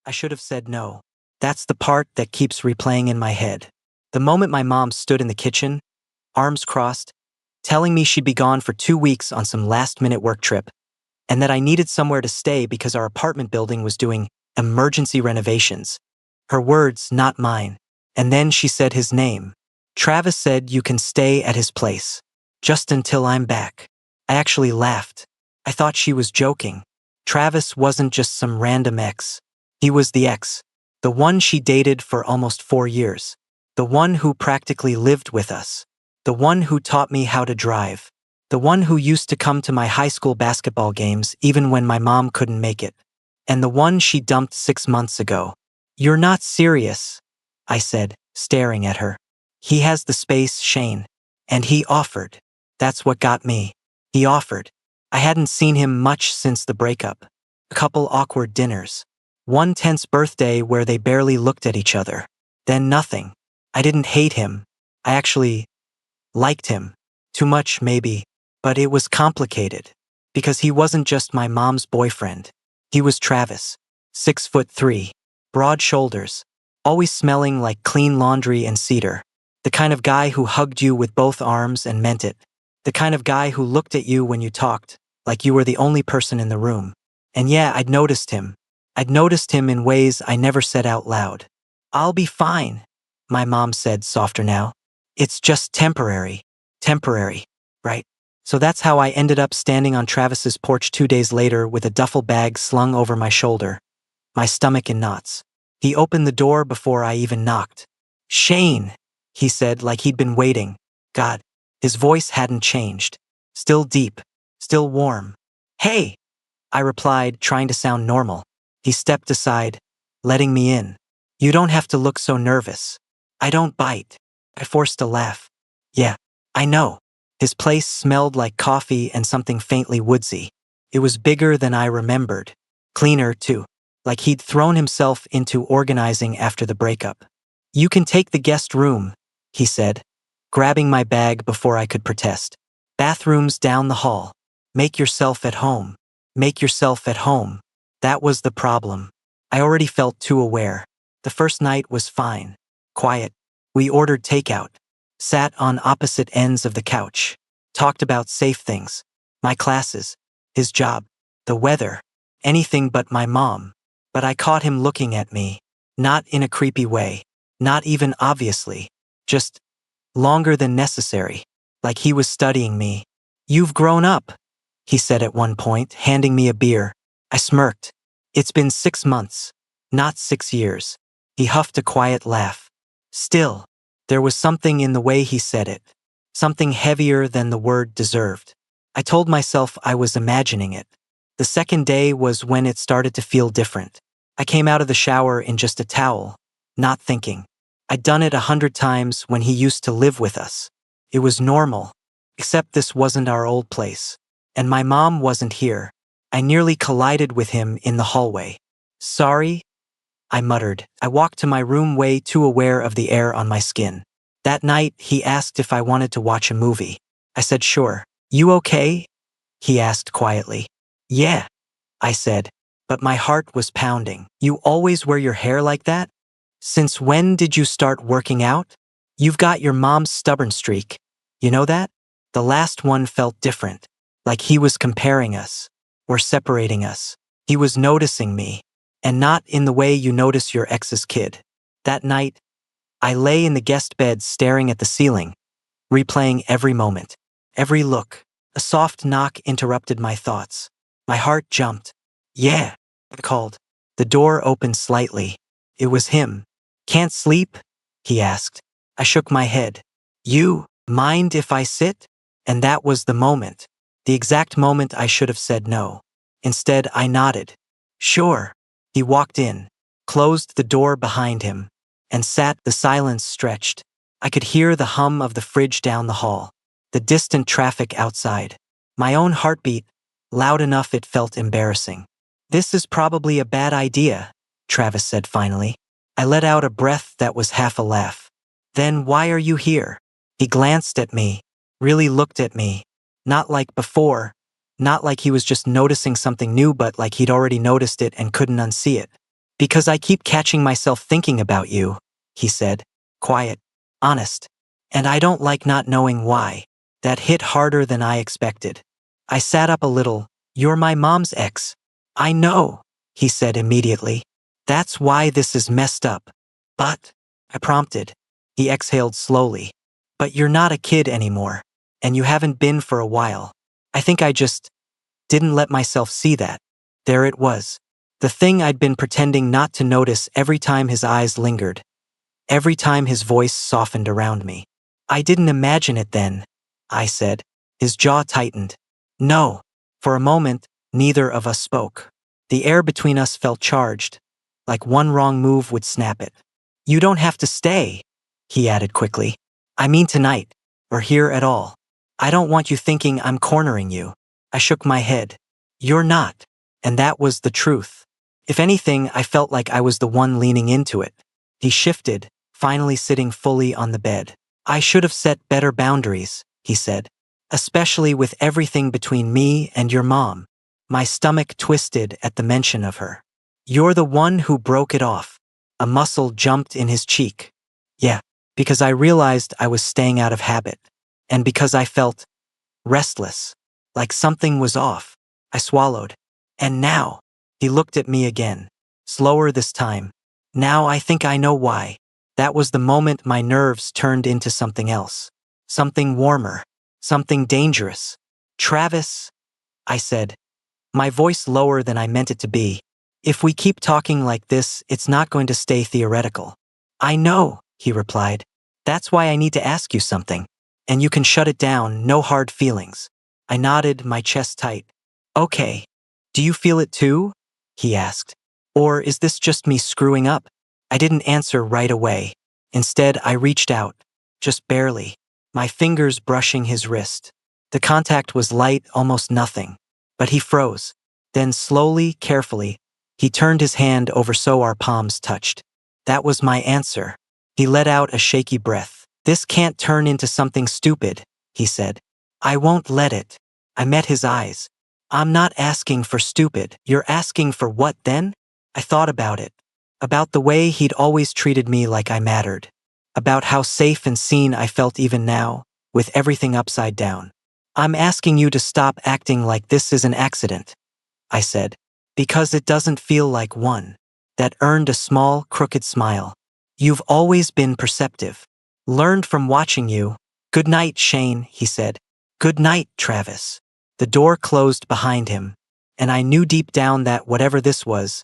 I should have said no. That's the part that keeps replaying in my head. The moment my mom stood in the kitchen, arms crossed, telling me she'd be gone for 2 weeks on some last-minute work trip, and that I needed somewhere to stay because our apartment building was doing emergency renovations. Her words, not mine. And then she said his name. Travis said you can stay at his place. Just until I'm back. I actually laughed. I thought she was joking. Travis wasn't just some random ex. He was the ex. The one she dated for almost 4 years. The one who practically lived with us. The one who taught me how to drive. The one who used to come to my high school basketball games even when my mom couldn't make it. And the one she dumped 6 months ago. You're not serious, I said, staring at her. He has the space, Shane. And he offered. That's what got me. He offered. I hadn't seen him much since the breakup. A couple awkward dinners. One tense birthday where they barely looked at each other. Then nothing. I didn't hate him. I actually liked him. Too much, maybe. But it was complicated. Because he wasn't just my mom's boyfriend. He was Travis. 6'3", broad shoulders, always smelling like clean laundry and cedar. The kind of guy who hugged you with both arms and meant it. The kind of guy who looked at you when you talked, like you were the only person in the room. And yeah, I'd noticed him. I'd noticed him in ways I never said out loud. I'll be fine, my mom said, softer now. It's just temporary. Temporary, right? So that's how I ended up standing on Travis's porch 2 days later with a duffel bag slung over my shoulder, my stomach in knots. He opened the door before I even knocked. Shane, he said like he'd been waiting. God, his voice hadn't changed. Still deep, still warm. Hey, I replied, trying to sound normal. He stepped aside, letting me in. You don't have to look so nervous. I don't bite. I forced a laugh. Yeah, I know. His place smelled like coffee and something faintly woodsy. It was bigger than I remembered. Cleaner, too. Like he'd thrown himself into organizing after the breakup. You can take the guest room, he said, grabbing my bag before I could protest. Bathrooms down the hall. Make yourself at home. Make yourself at home. That was the problem. I already felt too aware. The first night was fine. Quiet. We ordered takeout. Sat on opposite ends of the couch. Talked about safe things. My classes. His job. The weather. Anything but my mom. But I caught him looking at me. Not in a creepy way. Not even obviously. Just longer than necessary. Like he was studying me. You've grown up, he said at one point, handing me a beer. I smirked. It's been 6 months. Not 6 years. He huffed a quiet laugh. Still, there was something in the way he said it. Something heavier than the word deserved. I told myself I was imagining it. The second day was when it started to feel different. I came out of the shower in just a towel, not thinking. I'd done it 100 times when he used to live with us. It was normal. Except this wasn't our old place. And my mom wasn't here. I nearly collided with him in the hallway. Sorry, I muttered. I walked to my room way too aware of the air on my skin. That night, he asked if I wanted to watch a movie. I said sure. You okay? He asked quietly. Yeah, I said, but my heart was pounding. You always wear your hair like that? Since when did you start working out? You've got your mom's stubborn streak. You know that? The last one felt different. Like he was comparing us. Or separating us. He was noticing me. And not in the way you notice your ex's kid. That night, I lay in the guest bed staring at the ceiling, replaying every moment, every look. A soft knock interrupted my thoughts. My heart jumped. Yeah, I called. The door opened slightly. It was him. Can't sleep? He asked. I shook my head. You mind if I sit? And that was the moment. The exact moment I should have said no. Instead, I nodded. Sure. He walked in, closed the door behind him, and sat. The silence stretched. I could hear the hum of the fridge down the hall, the distant traffic outside. My own heartbeat, loud enough it felt embarrassing. This is probably a bad idea, Travis said finally. I let out a breath that was half a laugh. Then why are you here? He glanced at me, really looked at me. Not like before. Not like he was just noticing something new, but like he'd already noticed it and couldn't unsee it. Because I keep catching myself thinking about you, he said, quiet, honest. And I don't like not knowing why. That hit harder than I expected. I sat up a little. You're my mom's ex. I know, he said immediately. That's why this is messed up. But, I prompted. He exhaled slowly. But you're not a kid anymore. And you haven't been for a while. I think I just didn't let myself see that. There it was. The thing I'd been pretending not to notice every time his eyes lingered. Every time his voice softened around me. I didn't imagine it then, I said. His jaw tightened. No. For a moment, neither of us spoke. The air between us felt charged, like one wrong move would snap it. You don't have to stay, he added quickly. I mean tonight, or here at all. I don't want you thinking I'm cornering you. I shook my head. You're not. And that was the truth. If anything, I felt like I was the one leaning into it. He shifted, finally sitting fully on the bed. I should have set better boundaries, he said. Especially with everything between me and your mom. My stomach twisted at the mention of her. You're the one who broke it off. A muscle jumped in his cheek. Yeah, because I realized I was staying out of habit. And because I felt restless, like something was off. I swallowed. And now, he looked at me again, slower this time. Now I think I know why. That was the moment my nerves turned into something else. Something warmer. Something dangerous. Travis, I said, my voice lower than I meant it to be. If we keep talking like this, it's not going to stay theoretical. I know, he replied. That's why I need to ask you something. And you can shut it down, no hard feelings. I nodded, my chest tight. Okay. Do you feel it too? He asked. Or is this just me screwing up? I didn't answer right away. Instead, I reached out. Just barely. My fingers brushing his wrist. The contact was light, almost nothing. But he froze. Then slowly, carefully, he turned his hand over so our palms touched. That was my answer. He let out a shaky breath. This can't turn into something stupid, he said. I won't let it. I met his eyes. I'm not asking for stupid. You're asking for what then? I thought about it. About the way he'd always treated me like I mattered. About how safe and seen I felt even now, with everything upside down. I'm asking you to stop acting like this is an accident, I said, because it doesn't feel like one. That earned a small, crooked smile. You've always been perceptive. Learned from watching you. Good night, Shane, he said. Good night, Travis. The door closed behind him, and I knew deep down that whatever this was,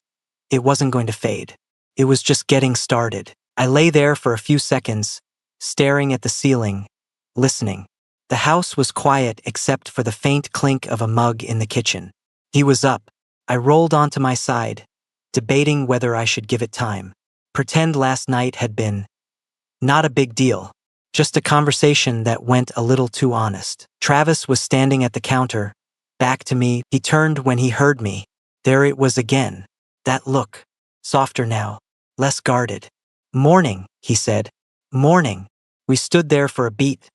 it wasn't going to fade. It was just getting started. I lay there for a few seconds, staring at the ceiling, listening. The house was quiet except for the faint clink of a mug in the kitchen. He was up. I rolled onto my side, debating whether I should give it time. Pretend last night had been not a big deal. Just a conversation that went a little too honest. Travis was standing at the counter, back to me. He turned when he heard me. There it was again. That look. Softer now. Less guarded. Morning, he said. Morning. We stood there for a beat,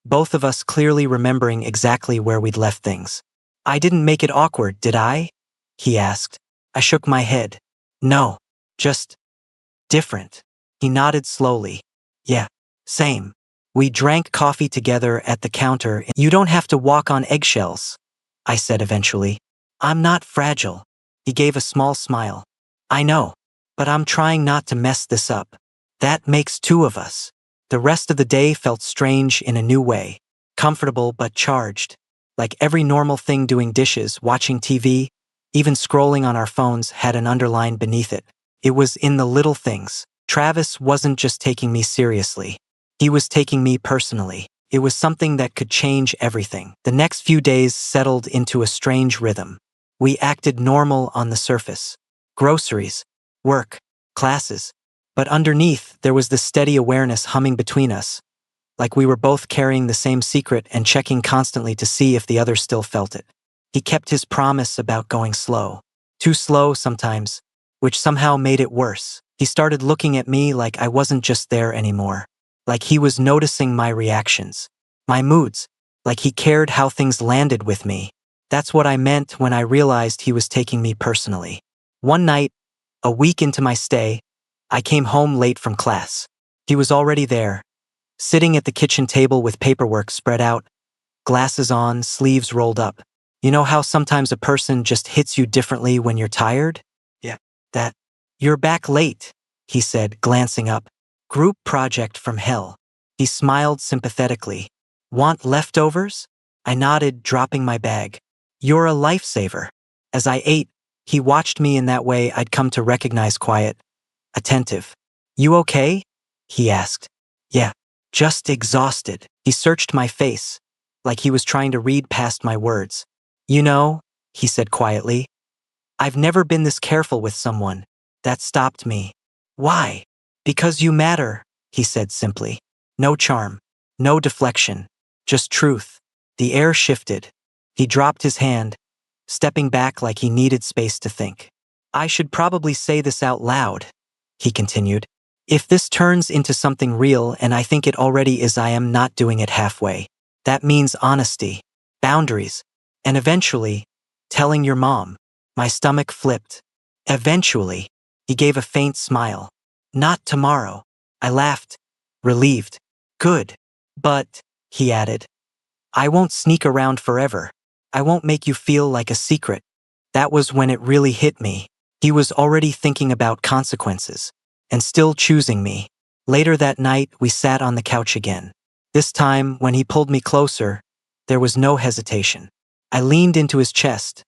both of us clearly remembering exactly where we'd left things. I didn't make it awkward, did I? He asked. I shook my head. No. Just different. He nodded slowly. Yeah. Same. We drank coffee together at the counter. You don't have to walk on eggshells, I said eventually. I'm not fragile. He gave a small smile. I know, but I'm trying not to mess this up. That makes two of us. The rest of the day felt strange in a new way. Comfortable but charged. Like every normal thing doing dishes, watching TV, even scrolling on our phones had an underline beneath it. It was in the little things. Travis wasn't just taking me seriously. He was taking me personally. It was something that could change everything. The next few days settled into a strange rhythm. We acted normal on the surface. Groceries, work, classes. But underneath, there was this steady awareness humming between us, like we were both carrying the same secret and checking constantly to see if the other still felt it. He kept his promise about going slow. Too slow sometimes, which somehow made it worse. He started looking at me like I wasn't just there anymore. Like he was noticing my reactions, my moods, like he cared how things landed with me. That's what I meant when I realized he was taking me personally. One night, A week into my stay, I came home late from class. He was already there, sitting at the kitchen table with paperwork spread out, glasses on, sleeves rolled up. You know how sometimes a person just hits you differently when you're tired? Yeah. That. You're back late, he said, glancing up. Group project from hell. He smiled sympathetically. Want leftovers? I nodded, dropping my bag. You're a lifesaver. As I ate, he watched me in that way I'd come to recognize, quiet, attentive. You okay? He asked. Yeah, just exhausted. He searched my face, like he was trying to read past my words. You know, he said quietly, I've never been this careful with someone. That stopped me. Why? Because you matter, he said simply. No charm, no deflection, just truth. The air shifted. He dropped his hand, stepping back like he needed space to think. I should probably say this out loud, he continued. If this turns into something real, and I think it already is, I am not doing it halfway. That means honesty, boundaries, and eventually, telling your mom. My stomach flipped. Eventually, he gave a faint smile. Not tomorrow. I laughed, relieved. Good. But, he added, I won't sneak around forever. I won't make you feel like a secret. That was when it really hit me. He was already thinking about consequences, and still choosing me. Later that night, we sat on the couch again. This time, when he pulled me closer, there was no hesitation. I leaned into his chest,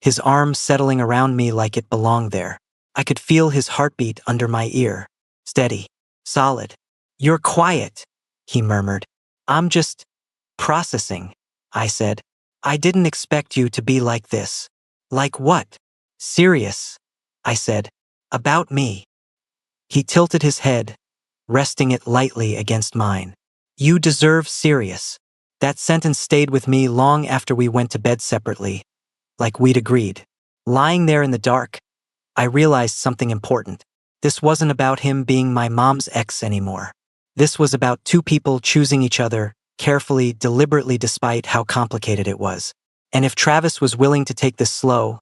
his arm settling around me like it belonged there. I could feel his heartbeat under my ear. Steady. Solid. You're quiet, he murmured. I'm just processing, I said. I didn't expect you to be like this. Like what? Serious, I said. About me. He tilted his head, resting it lightly against mine. You deserve serious. That sentence stayed with me long after we went to bed separately, like we'd agreed. Lying there in the dark, I realized something important. This wasn't about him being my mom's ex anymore. This was about two people choosing each other, carefully, deliberately, despite how complicated it was. And if Travis was willing to take this slow,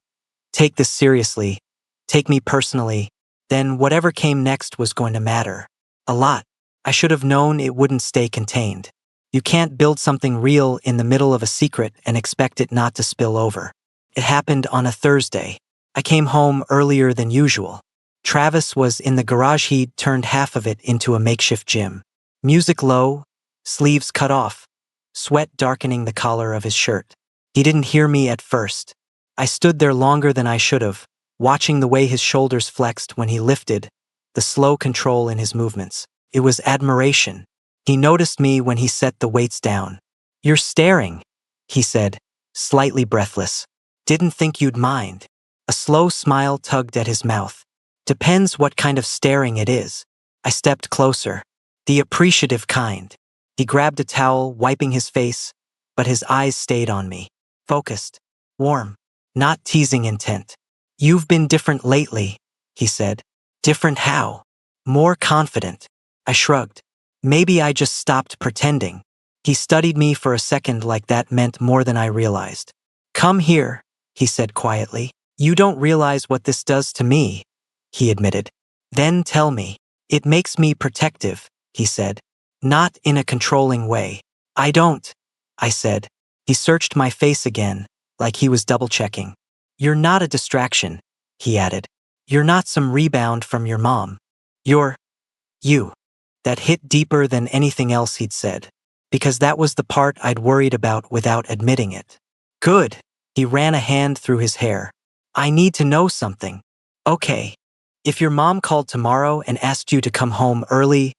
take this seriously, take me personally, then whatever came next was going to matter. A lot. I should have known it wouldn't stay contained. You can't build something real in the middle of a secret and expect it not to spill over. It happened on a Thursday. I came home earlier than usual. Travis was in the garage. He'd turned half of it into a makeshift gym. Music low, sleeves cut off, sweat darkening the collar of his shirt. He didn't hear me at first. I stood there longer than I should have, watching the way his shoulders flexed when he lifted, the slow control in his movements. It was admiration. He noticed me when he set the weights down. You're staring, he said, slightly breathless. Didn't think you'd mind. A slow smile tugged at his mouth. Depends what kind of staring it is. I stepped closer. The appreciative kind. He grabbed a towel, wiping his face, but his eyes stayed on me. Focused. Warm. Not teasing intent. You've been different lately, he said. Different how? More confident. I shrugged. Maybe I just stopped pretending. He studied me for a second like that meant more than I realized. Come here, he said quietly. You don't realize what this does to me, he admitted. Then tell me. It makes me protective, he said. Not in a controlling way. I don't, I said. He searched my face again, like he was double-checking. You're not a distraction, he added. You're not some rebound from your mom. You're you. That hit deeper than anything else he'd said, because that was the part I'd worried about without admitting it. Good. He ran a hand through his hair. I need to know something. Okay. If your mom called tomorrow and asked you to come home early,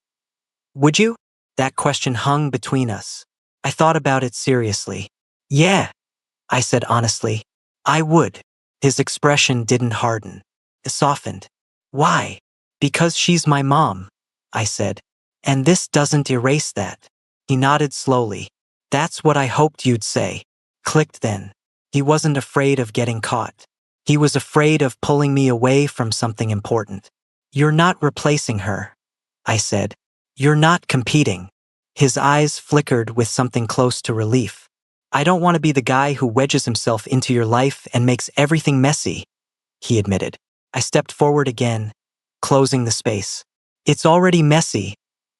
would you? That question hung between us. I thought about it seriously. Yeah, I said honestly. I would. His expression didn't harden. It softened. Why? Because she's my mom, I said. And this doesn't erase that. He nodded slowly. That's what I hoped you'd say. Clicked then. He wasn't afraid of getting caught. He was afraid of pulling me away from something important. You're not replacing her, I said. You're not competing. His eyes flickered with something close to relief. I don't want to be the guy who wedges himself into your life and makes everything messy, he admitted. I stepped forward again, closing the space. It's already messy,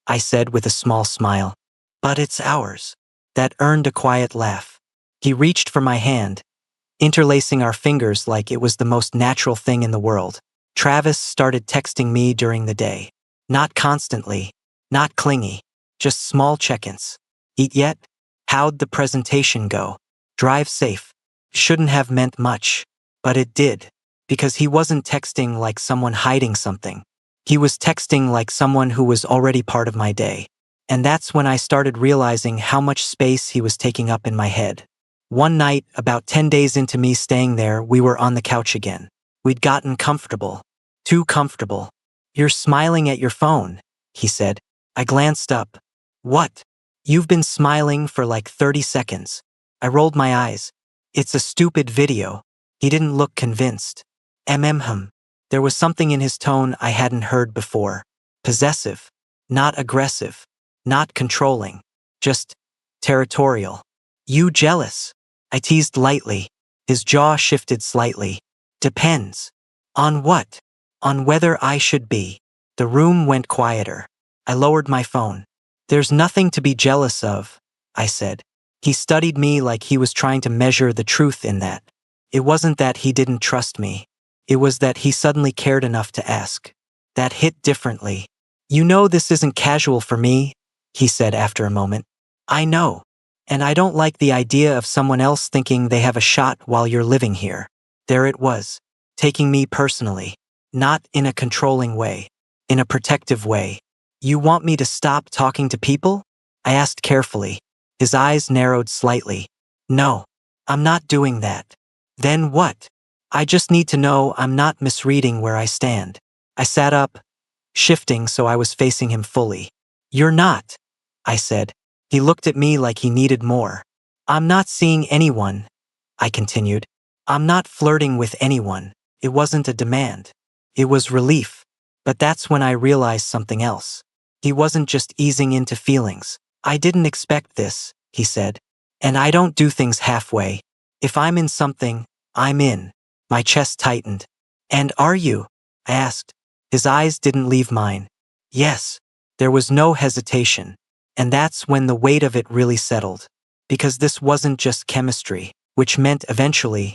I said with a small smile. But it's ours. That earned a quiet laugh. He reached for my hand, interlacing our fingers like it was the most natural thing in the world. Travis started texting me during the day. Not constantly, not clingy, just small check-ins. Eat yet? How'd the presentation go? Drive safe. Shouldn't have meant much, but it did, because he wasn't texting like someone hiding something. He was texting like someone who was already part of my day. And that's when I started realizing how much space he was taking up in my head. One night, about 10 days into me staying there, we were on the couch again. We'd gotten comfortable. Too comfortable. You're smiling at your phone, he said. I glanced up. What? You've been smiling for like 30 seconds. I rolled my eyes. It's a stupid video. He didn't look convinced. There was something in his tone I hadn't heard before. Possessive. Not aggressive. Not controlling. Just territorial. You jealous? I teased lightly. His jaw shifted slightly. Depends. On what? On whether I should be. The room went quieter. I lowered my phone. There's nothing to be jealous of, I said. He studied me like he was trying to measure the truth in that. It wasn't that he didn't trust me. It was that he suddenly cared enough to ask. That hit differently. You know this isn't casual for me, he said after a moment. I know. And I don't like the idea of someone else thinking they have a shot while you're living here. There it was, taking me personally. Not in a controlling way. In a protective way. You want me to stop talking to people? I asked carefully. His eyes narrowed slightly. No, I'm not doing that. Then what? I just need to know I'm not misreading where I stand. I sat up, shifting so I was facing him fully. You're not, I said. He looked at me like he needed more. I'm not seeing anyone, I continued. I'm not flirting with anyone. It wasn't a demand. It was relief. But that's when I realized something else. He wasn't just easing into feelings. I didn't expect this, he said. And I don't do things halfway. If I'm in something, I'm in. My chest tightened. And are you? I asked. His eyes didn't leave mine. Yes. There was no hesitation. And that's when the weight of it really settled. Because this wasn't just chemistry, which meant eventually,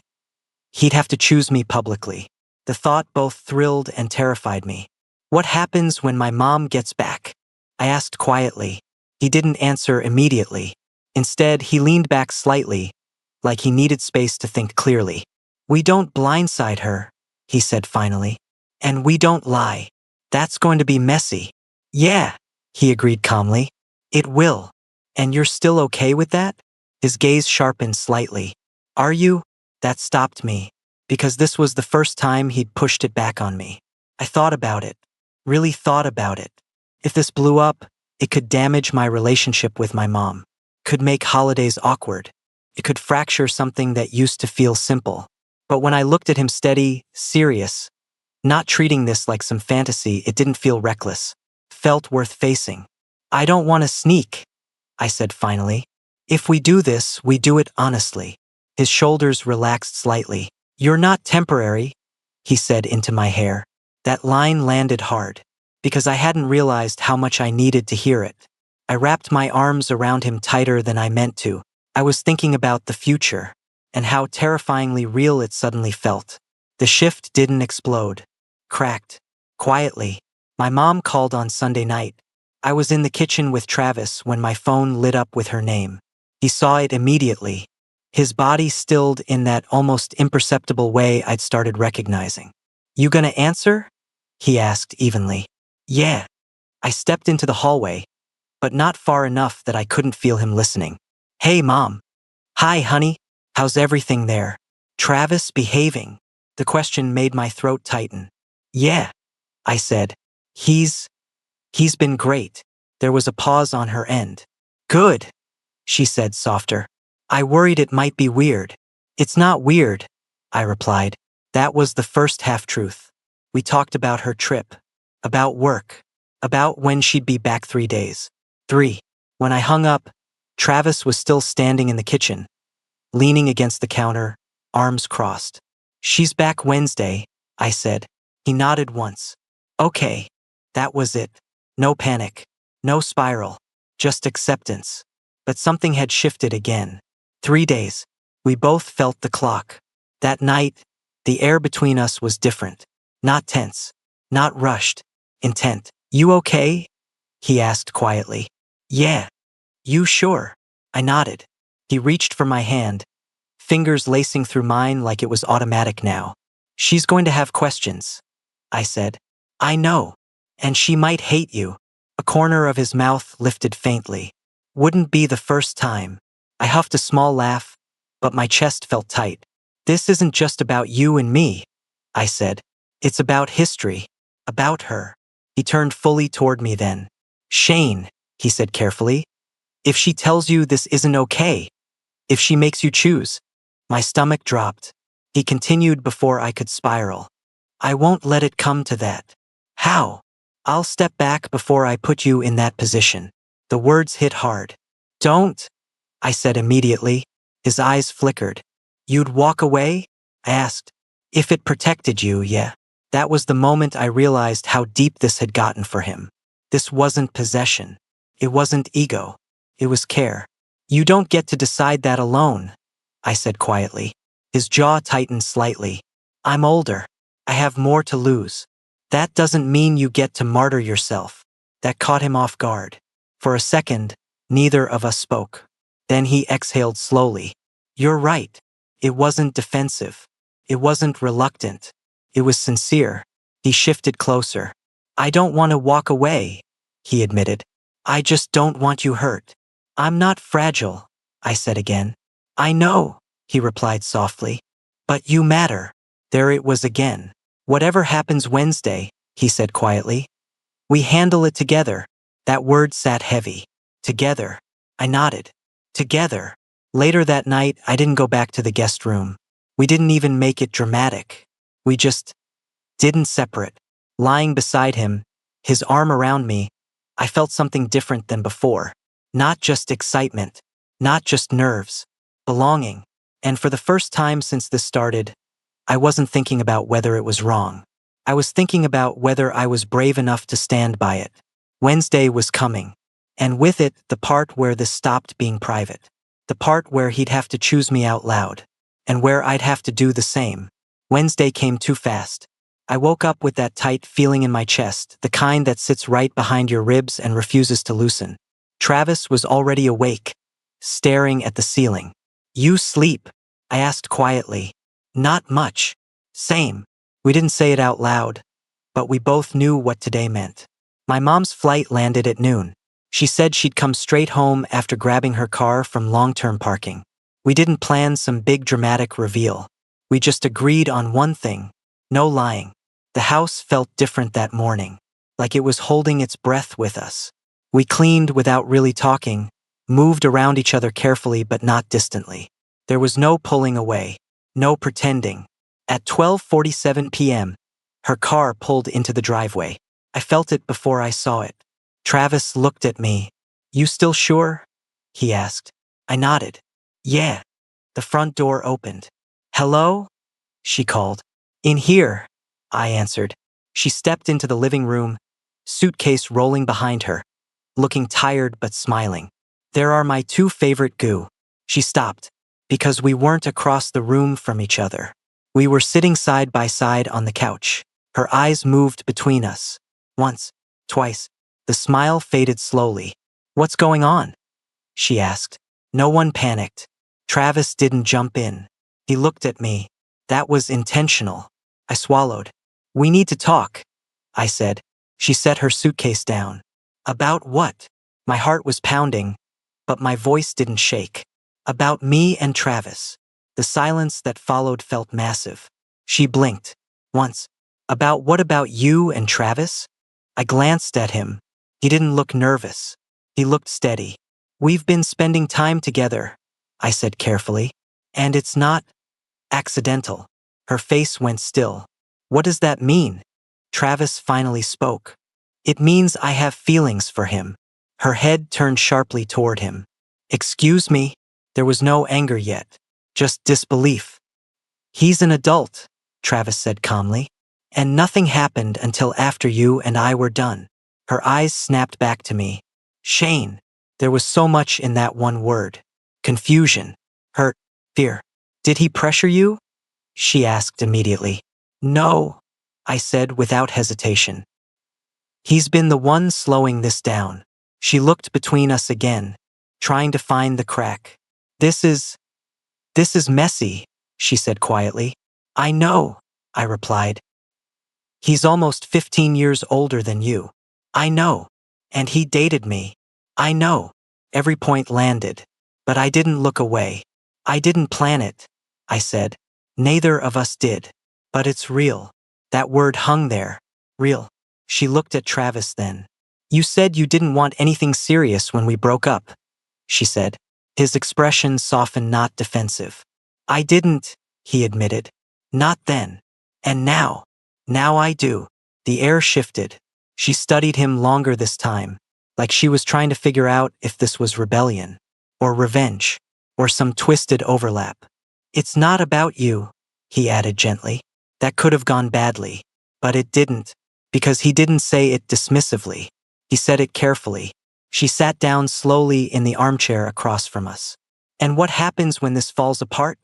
he'd have to choose me publicly. The thought both thrilled and terrified me. What happens when my mom gets back? I asked quietly. He didn't answer immediately. Instead, he leaned back slightly, like he needed space to think clearly. We don't blindside her, he said finally. And we don't lie. That's going to be messy. Yeah, he agreed calmly. It will. And you're still okay with that? His gaze sharpened slightly. Are you? That stopped me, because this was the first time he'd pushed it back on me. I thought about it. Really thought about it. If this blew up, it could damage my relationship with my mom. Could make holidays awkward. It could fracture something that used to feel simple. But when I looked at him steady, serious, not treating this like some fantasy, it didn't feel reckless. Felt worth facing. I don't want to sneak, I said finally. If we do this, we do it honestly. His shoulders relaxed slightly. You're not temporary, he said into my hair. That line landed hard, because I hadn't realized how much I needed to hear it. I wrapped my arms around him tighter than I meant to. I was thinking about the future, and how terrifyingly real it suddenly felt. The shift didn't explode. Cracked. Quietly. My mom called on Sunday night. I was in the kitchen with Travis when my phone lit up with her name. He saw it immediately. His body stilled in that almost imperceptible way I'd started recognizing. You gonna answer? He asked evenly. Yeah. I stepped into the hallway, but not far enough that I couldn't feel him listening. Hey, Mom. Hi, honey. How's everything there? Travis behaving? The question made my throat tighten. Yeah, I said. He's been great. There was a pause on her end. Good, she said softer. I worried it might be weird. It's not weird, I replied. That was the first half-truth. We talked about her trip, about work, about when she'd be back 3 days. 3. When I hung up, Travis was still standing in the kitchen, leaning against the counter, arms crossed. She's back Wednesday, I said. He nodded once. Okay. That was it. No panic. No spiral. Just acceptance. But something had shifted again. 3 days. We both felt the clock. That night, the air between us was different. Not tense. Not rushed. Intent. You okay? He asked quietly. Yeah. You sure? I nodded. He reached for my hand, fingers lacing through mine like it was automatic now. She's going to have questions, I said. I know. And she might hate you. A corner of his mouth lifted faintly. Wouldn't be the first time. I huffed a small laugh, but my chest felt tight. This isn't just about you and me, I said. It's about history. About her. He turned fully toward me then. Shane, he said carefully. If she tells you this isn't okay, if she makes you choose. My stomach dropped. He continued before I could spiral. I won't let it come to that. How? I'll step back before I put you in that position. The words hit hard. Don't, I said immediately. His eyes flickered. You'd walk away? I asked. If it protected you, yeah. That was the moment I realized how deep this had gotten for him. This wasn't possession. It wasn't ego. It was care. You don't get to decide that alone, I said quietly. His jaw tightened slightly. I'm older. I have more to lose. That doesn't mean you get to martyr yourself. That caught him off guard. For a second, neither of us spoke. Then he exhaled slowly. You're right. It wasn't defensive. It wasn't reluctant. It was sincere. He shifted closer. I don't want to walk away, he admitted. I just don't want you hurt. I'm not fragile, I said again. I know, he replied softly. But you matter. There it was again. Whatever happens Wednesday, he said quietly. We handle it together. That word sat heavy. Together. I nodded. Together. Later that night, I didn't go back to the guest room. We didn't even make it dramatic. We just didn't separate. Lying beside him, his arm around me, I felt something different than before. Not just excitement. Not just nerves. Belonging. And for the first time since this started, I wasn't thinking about whether it was wrong. I was thinking about whether I was brave enough to stand by it. Wednesday was coming. And with it, the part where this stopped being private. The part where he'd have to choose me out loud. And where I'd have to do the same. Wednesday came too fast. I woke up with that tight feeling in my chest, the kind that sits right behind your ribs and refuses to loosen. Travis was already awake, staring at the ceiling. You sleep? I asked quietly. Not much. Same. We didn't say it out loud, but we both knew what today meant. My mom's flight landed at noon. She said she'd come straight home after grabbing her car from long-term parking. We didn't plan some big dramatic reveal. We just agreed on one thing. No lying. The house felt different that morning, like it was holding its breath with us. We cleaned without really talking, moved around each other carefully but not distantly. There was no pulling away, no pretending. At 12:47 p.m., her car pulled into the driveway. I felt it before I saw it. Travis looked at me. You still sure? He asked. I nodded. Yeah. The front door opened. Hello? She called. In here, I answered. She stepped into the living room, suitcase rolling behind her, looking tired but smiling. There are my two favorite goo. She stopped, because we weren't across the room from each other. We were sitting side by side on the couch. Her eyes moved between us. Once, twice. The smile faded slowly. What's going on? She asked. No one panicked. Travis didn't jump in. He looked at me. That was intentional. I swallowed. We need to talk, I said. She set her suitcase down. About what? My heart was pounding, but my voice didn't shake. About me and Travis. The silence that followed felt massive. She blinked. Once. About what about you and Travis? I glanced at him. He didn't look nervous. He looked steady. We've been spending time together, I said carefully. And it's not accidental. Her face went still. What does that mean? Travis finally spoke. It means I have feelings for him. Her head turned sharply toward him. Excuse me? There was no anger yet, just disbelief. He's an adult, Travis said calmly. And nothing happened until after you and I were done. Her eyes snapped back to me. Shane. There was so much in that one word. Confusion. Hurt. Fear. Did he pressure you? She asked immediately. No, I said without hesitation. He's been the one slowing this down. She looked between us again, trying to find the crack. This is messy, she said quietly. I know, I replied. He's almost 15 years older than you. I know. And he dated me. I know. Every point landed. But I didn't look away. I didn't plan it, I said. Neither of us did. But it's real. That word hung there. Real. She looked at Travis then. You said you didn't want anything serious when we broke up, she said. His expression softened, not defensive. I didn't, he admitted. Not then. And now. Now I do. The air shifted. She studied him longer this time, like she was trying to figure out if this was rebellion, or revenge, or some twisted overlap. It's not about you, he added gently. That could have gone badly. But it didn't, because he didn't say it dismissively. He said it carefully. She sat down slowly in the armchair across from us. And what happens when this falls apart?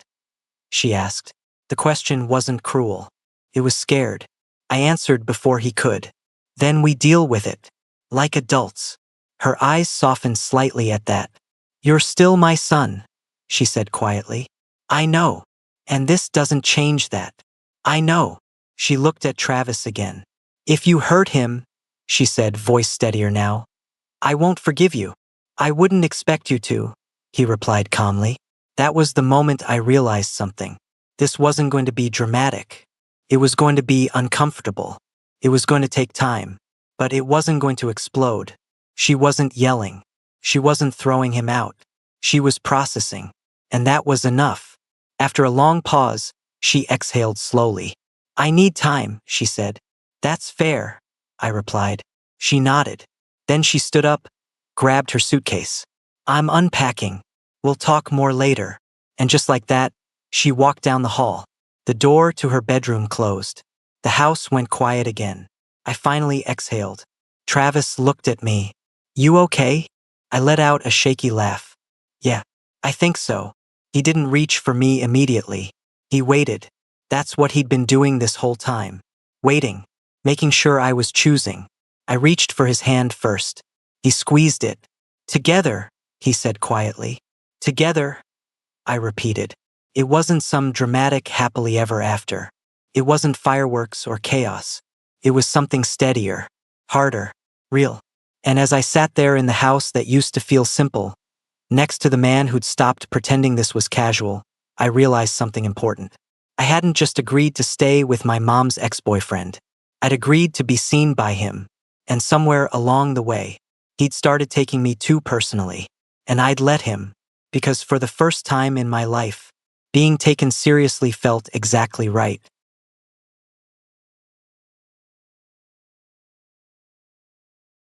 She asked. The question wasn't cruel. It was scared. I answered before he could. Then we deal with it. Like adults. Her eyes softened slightly at that. You're still my son, she said quietly. I know. And this doesn't change that. I know. She looked at Travis again. If you hurt him, she said, voice steadier now, I won't forgive you. I wouldn't expect you to, he replied calmly. That was the moment I realized something. This wasn't going to be dramatic. It was going to be uncomfortable. It was going to take time. But it wasn't going to explode. She wasn't yelling. She wasn't throwing him out. She was processing. And that was enough. After a long pause, she exhaled slowly. I need time, she said. That's fair, I replied. She nodded. Then she stood up, grabbed her suitcase. I'm unpacking. We'll talk more later. And just like that, she walked down the hall. The door to her bedroom closed. The house went quiet again. I finally exhaled. Travis looked at me. You okay? I let out a shaky laugh. Yeah, I think so. He didn't reach for me immediately. He waited. That's what he'd been doing this whole time. Waiting. Making sure I was choosing. I reached for his hand first. He squeezed it. Together, he said quietly. Together, I repeated. It wasn't some dramatic happily ever after. It wasn't fireworks or chaos. It was something steadier, harder, real. And as I sat there in the house that used to feel simple, next to the man who'd stopped pretending this was casual, I realized something important. I hadn't just agreed to stay with my mom's ex-boyfriend. I'd agreed to be seen by him. And somewhere along the way, he'd started taking me too personally. And I'd let him, because for the first time in my life, being taken seriously felt exactly right.